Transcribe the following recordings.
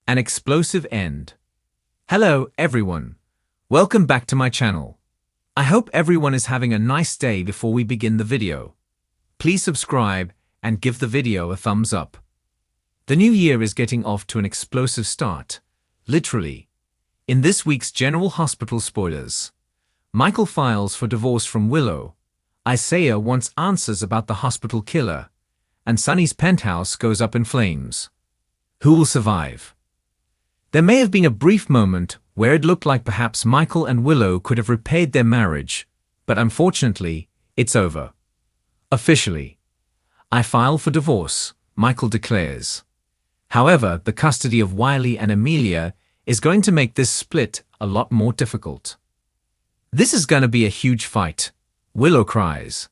An explosive end. Hello, everyone. Welcome back to my channel. I hope everyone is having a nice day. Before we begin the video, please subscribe and give the video a thumbs up. The new year is getting off to an explosive start, literally. In this week's General Hospital spoilers, Michael files for divorce from Willow, Isaiah wants answers about the hospital killer, and Sonny's penthouse goes up in flames. Who will survive? There may have been a brief moment where it looked like perhaps Michael and Willow could have repaid their marriage, but unfortunately, it's over. Officially. I file for divorce, Michael declares. However, the custody of Wiley and Amelia is going to make this split a lot more difficult. This is going to be a huge fight, Willow cries.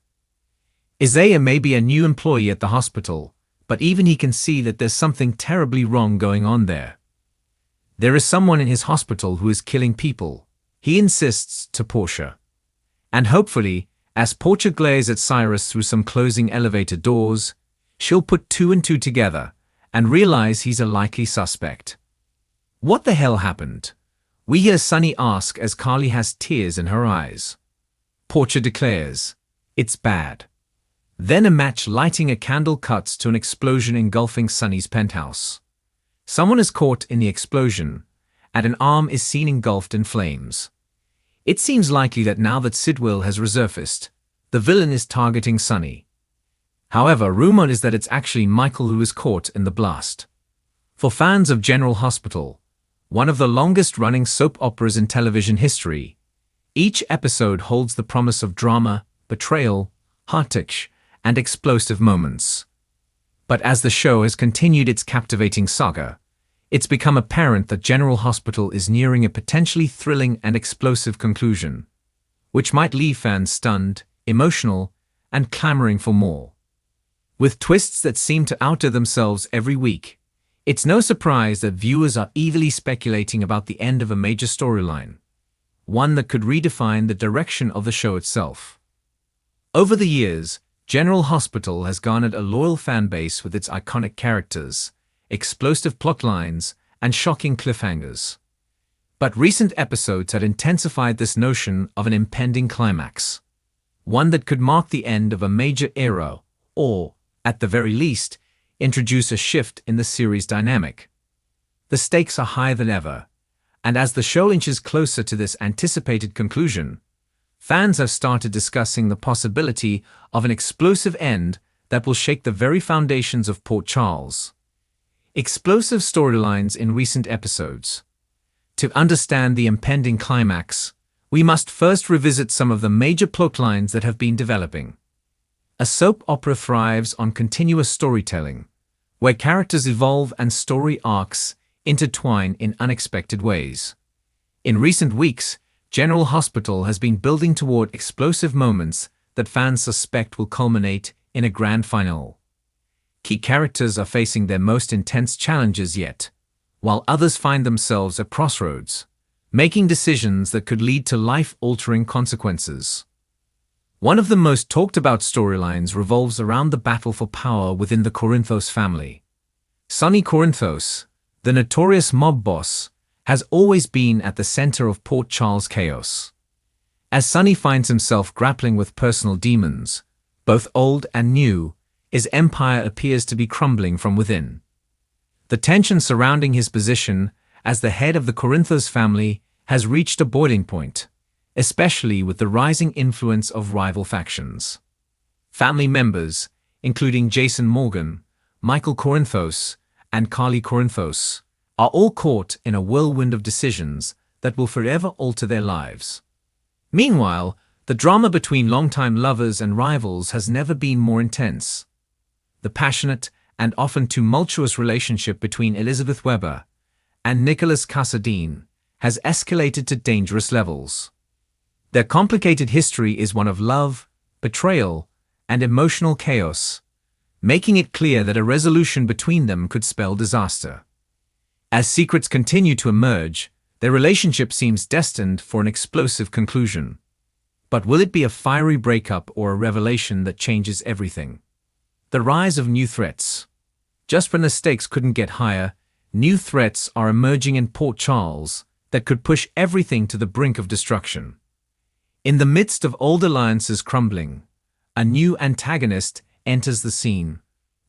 Isaiah may be a new employee at the hospital, but even he can see that there's something terribly wrong going on there. There is someone in his hospital who is killing people, he insists to Portia. And hopefully, as Portia glares at Cyrus through some closing elevator doors, she'll put two and two together and realize he's a likely suspect. What the hell happened? We hear Sonny ask as Carly has tears in her eyes. Portia declares, it's bad. Then a match lighting a candle cuts to an explosion engulfing Sonny's penthouse. Someone is caught in the explosion, and an arm is seen engulfed in flames. It seems likely that now that Sidwell has resurfaced, the villain is targeting Sonny. However, rumor is that it's actually Michael who is caught in the blast. For fans of General Hospital, one of the longest-running soap operas in television history, each episode holds the promise of drama, betrayal, heartache, and explosive moments. But as the show has continued its captivating saga, it's become apparent that General Hospital is nearing a potentially thrilling and explosive conclusion, which might leave fans stunned, emotional, and clamoring for more. With twists that seem to outdo themselves every week, it's no surprise that viewers are eagerly speculating about the end of a major storyline, one that could redefine the direction of the show itself. Over the years, General Hospital has garnered a loyal fan base with its iconic characters, explosive plot lines, and shocking cliffhangers. But recent episodes had intensified this notion of an impending climax, one that could mark the end of a major era or, at the very least, introduce a shift in the series' dynamic. The stakes are higher than ever, and as the show inches closer to this anticipated conclusion, fans have started discussing the possibility of an explosive end that will shake the very foundations of Port Charles. Explosive storylines in recent episodes. To understand the impending climax, we must first revisit some of the major plotlines that have been developing. A soap opera thrives on continuous storytelling, where characters evolve and story arcs intertwine in unexpected ways. In recent weeks, General Hospital has been building toward explosive moments that fans suspect will culminate in a grand finale. Key characters are facing their most intense challenges yet, while others find themselves at crossroads, making decisions that could lead to life-altering consequences. One of the most talked-about storylines revolves around the battle for power within the Corinthos family. Sonny Corinthos, the notorious mob boss, has always been at the center of Port Charles' chaos. As Sonny finds himself grappling with personal demons, both old and new, his empire appears to be crumbling from within. The tension surrounding his position as the head of the Corinthos family has reached a boiling point, especially with the rising influence of rival factions. Family members, including Jason Morgan, Michael Corinthos, and Carly Corinthos, are all caught in a whirlwind of decisions that will forever alter their lives. Meanwhile, the drama between longtime lovers and rivals has never been more intense. The passionate and often tumultuous relationship between Elizabeth Weber and Nicholas Cassadine has escalated to dangerous levels. Their complicated history is one of love, betrayal, and emotional chaos, making it clear that a resolution between them could spell disaster. As secrets continue to emerge, their relationship seems destined for an explosive conclusion. But will it be a fiery breakup or a revelation that changes everything? The rise of new threats. Just when the stakes couldn't get higher, new threats are emerging in Port Charles that could push everything to the brink of destruction. In the midst of old alliances crumbling, a new antagonist enters the scene,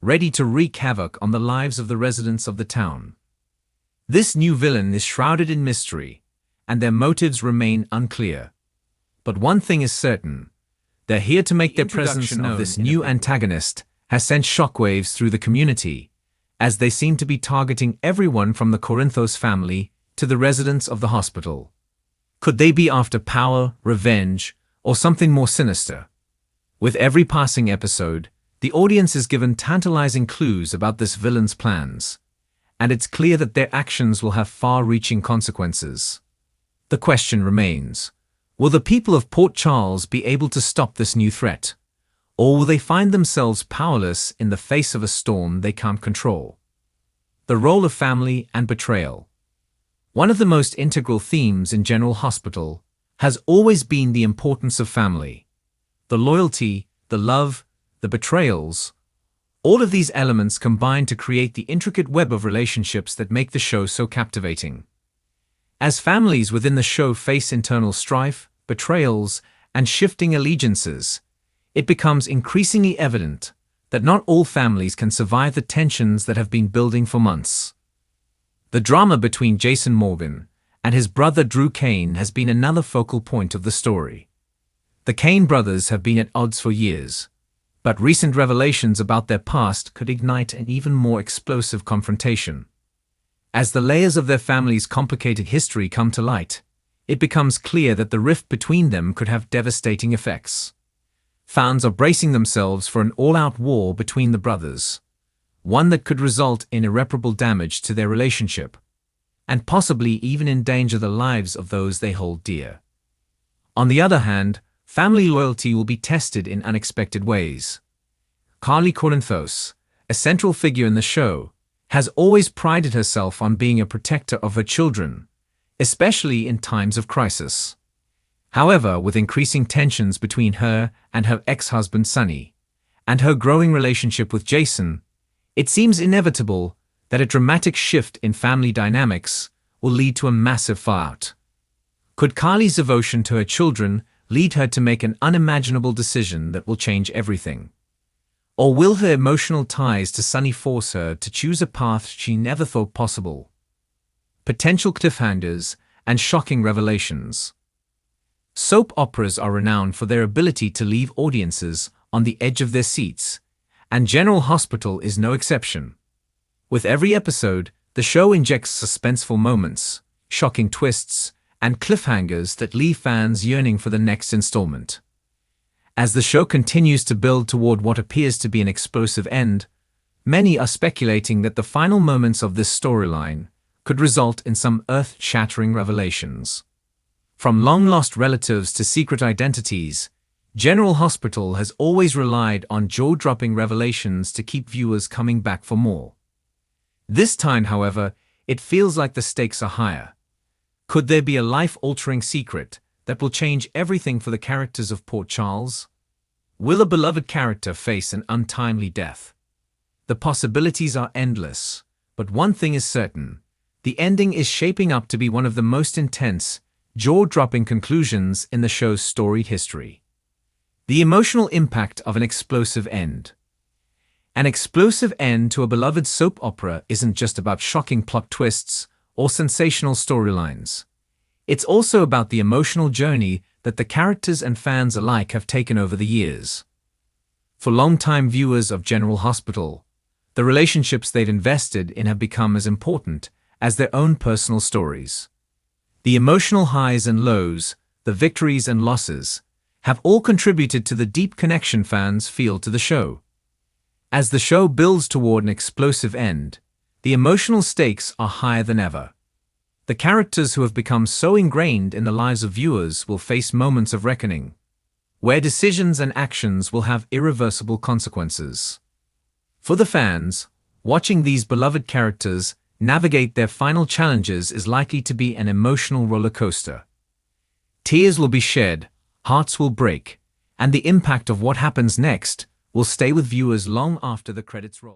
ready to wreak havoc on the lives of the residents of the town. This new villain is shrouded in mystery, and their motives remain unclear. But one thing is certain: they're here to make their presence known. This new antagonist has sent shockwaves through the community, as they seem to be targeting everyone from the Corinthos family to the residents of the hospital. Could they be after power, revenge, or something more sinister? With every passing episode, the audience is given tantalizing clues about this villain's plans, and it's clear that their actions will have far-reaching consequences. The question remains: will the people of Port Charles be able to stop this new threat? Or will they find themselves powerless in the face of a storm they can't control? The role of family and betrayal. One of the most integral themes in General Hospital has always been the importance of family. The loyalty, the love, the betrayals, all of these elements combine to create the intricate web of relationships that make the show so captivating. As families within the show face internal strife, betrayals, and shifting allegiances, it becomes increasingly evident that not all families can survive the tensions that have been building for months. The drama between Jason Morgan and his brother Drew Kane has been another focal point of the story. The Kane brothers have been at odds for years, but recent revelations about their past could ignite an even more explosive confrontation. As the layers of their family's complicated history come to light, it becomes clear that the rift between them could have devastating effects. Fans are bracing themselves for an all-out war between the brothers, one that could result in irreparable damage to their relationship, and possibly even endanger the lives of those they hold dear. On the other hand, family loyalty will be tested in unexpected ways. Carly Corinthos, a central figure in the show, has always prided herself on being a protector of her children, especially in times of crisis. However, with increasing tensions between her and her ex-husband Sonny, and her growing relationship with Jason, it seems inevitable that a dramatic shift in family dynamics will lead to a massive fallout. Could Carly's devotion to her children lead her to make an unimaginable decision that will change everything? Or will her emotional ties to Sonny force her to choose a path she never thought possible? Potential cliffhangers and shocking revelations. Soap operas are renowned for their ability to leave audiences on the edge of their seats, and General Hospital is no exception. With every episode, the show injects suspenseful moments, shocking twists, and cliffhangers that leave fans yearning for the next installment. As the show continues to build toward what appears to be an explosive end, many are speculating that the final moments of this storyline could result in some earth-shattering revelations. From long-lost relatives to secret identities, General Hospital has always relied on jaw-dropping revelations to keep viewers coming back for more. This time, however, it feels like the stakes are higher. Could there be a life-altering secret that will change everything for the characters of Port Charles? Will a beloved character face an untimely death? The possibilities are endless, but one thing is certain: the ending is shaping up to be one of the most intense, jaw-dropping conclusions in the show's storied history. The emotional impact of an explosive end. An explosive end to a beloved soap opera isn't just about shocking plot twists or sensational storylines. It's also about the emotional journey that the characters and fans alike have taken over the years. For longtime viewers of General Hospital, the relationships they've invested in have become as important as their own personal stories. The emotional highs and lows, the victories and losses, have all contributed to the deep connection fans feel to the show. As the show builds toward an explosive end, the emotional stakes are higher than ever. The characters who have become so ingrained in the lives of viewers will face moments of reckoning, where decisions and actions will have irreversible consequences. For the fans, watching these beloved characters navigate their final challenges is likely to be an emotional roller coaster. Tears will be shed, hearts will break, and the impact of what happens next will stay with viewers long after the credits roll.